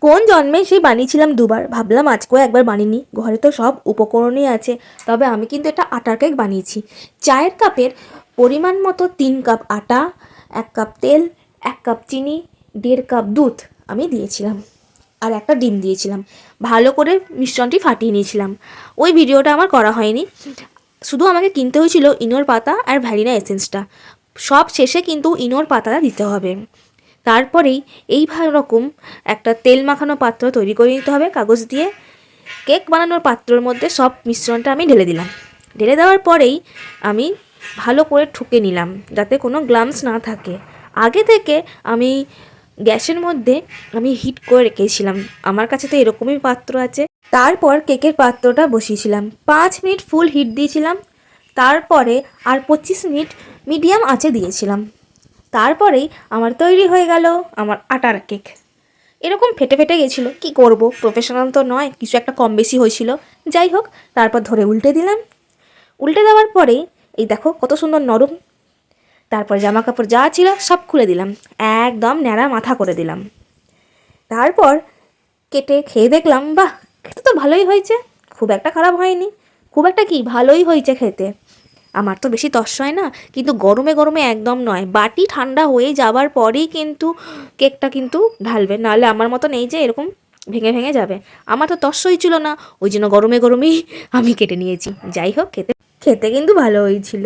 কোন জন্মে সেই বানিয়েছিলাম দুবার, ভাবলাম আজকেও একবার বানিয়ে নিই। ঘরে তো সব উপকরণই আছে, তবে আমি কিন্তু একটা আটার কেক বানিয়েছি। চায়ের কাপের পরিমাণ মতো 3 কাপ আটা, 1 কাপ তেল, 1 কাপ চিনি, 1.5 কাপ দুধ আমি দিয়েছিলাম, আর একটা ডিম দিয়েছিলাম। ভালো করে মিশ্রণটি ফাটিয়ে নিয়েছিলাম। ওই ভিডিওটা আমার করা হয়নি, শুধু আমাকে কিনতে হয়েছিল ইনোর পাতা আর ভ্যানিলা এসেন্সটা। সব শেষে কিন্তু ইনোর পাতাটা দিতে হবে। তারপরেই এই রকম একটা তেল মাখানো পাত্র তৈরি করে নিতে হবে কাগজ দিয়ে। কেক বানানোর পাত্রের মধ্যে সব মিশ্রণটা আমি ঢেলে দিলাম। ঢেলে দেওয়ার পরেই আমি ভালো করে ঠুকে নিলাম যাতে কোনো গ্লামস না থাকে। আগে থেকে আমি গ্যাসের মধ্যে হিট করে রেখেছিলাম, আমার কাছে তো এরকমই পাত্র আছে। তারপর কেকের পাত্রটা বসিয়েছিলাম, 5 মিনিট ফুল হিট দিয়েছিলাম। তারপরে আর 25 মিনিট মিডিয়াম আঁচে দিয়েছিলাম। তারপরেই আমার তৈরি হয়ে গেল আমার আটার কেক। এরকম ফেটে ফেটে গেছিলো, কি করব, প্রফেশনাল তো নয়, কিছু একটা কম বেশি হয়েছিল। যাই হোক, তারপর ধরে উল্টে দিলাম। উল্টে দেওয়ার পরেই এই দেখো কত সুন্দর নরম। তারপর জামা কাপড় যা ছিল সব খুলে দিলাম, একদম ন্যাড়া মাথা করে দিলাম। তারপর কেটে খেয়ে দেখলাম, বাহ, খেতে তো ভালোই হয়েছে, খুব একটা খারাপ হয়নি। খুব একটা কি, ভালোই হয়েছে খেতে। আমার তো বেশি তস হয় না, কিন্তু গরমে গরমে একদম নয়, বাটি ঠান্ডা হয়ে যাবার পরেই কিন্তু কেকটা কিন্তু ঢালবে, নাহলে আমার মতন এই যে এরকম ভেঙে ভেঙে যাবে। আমার তো তস হয়েছিল না, ওই জন্য গরমে গরমেই আমি কেটে নিয়েছি। যাই হোক, খেতে খেতে কিন্তু ভালো হয়েছিল।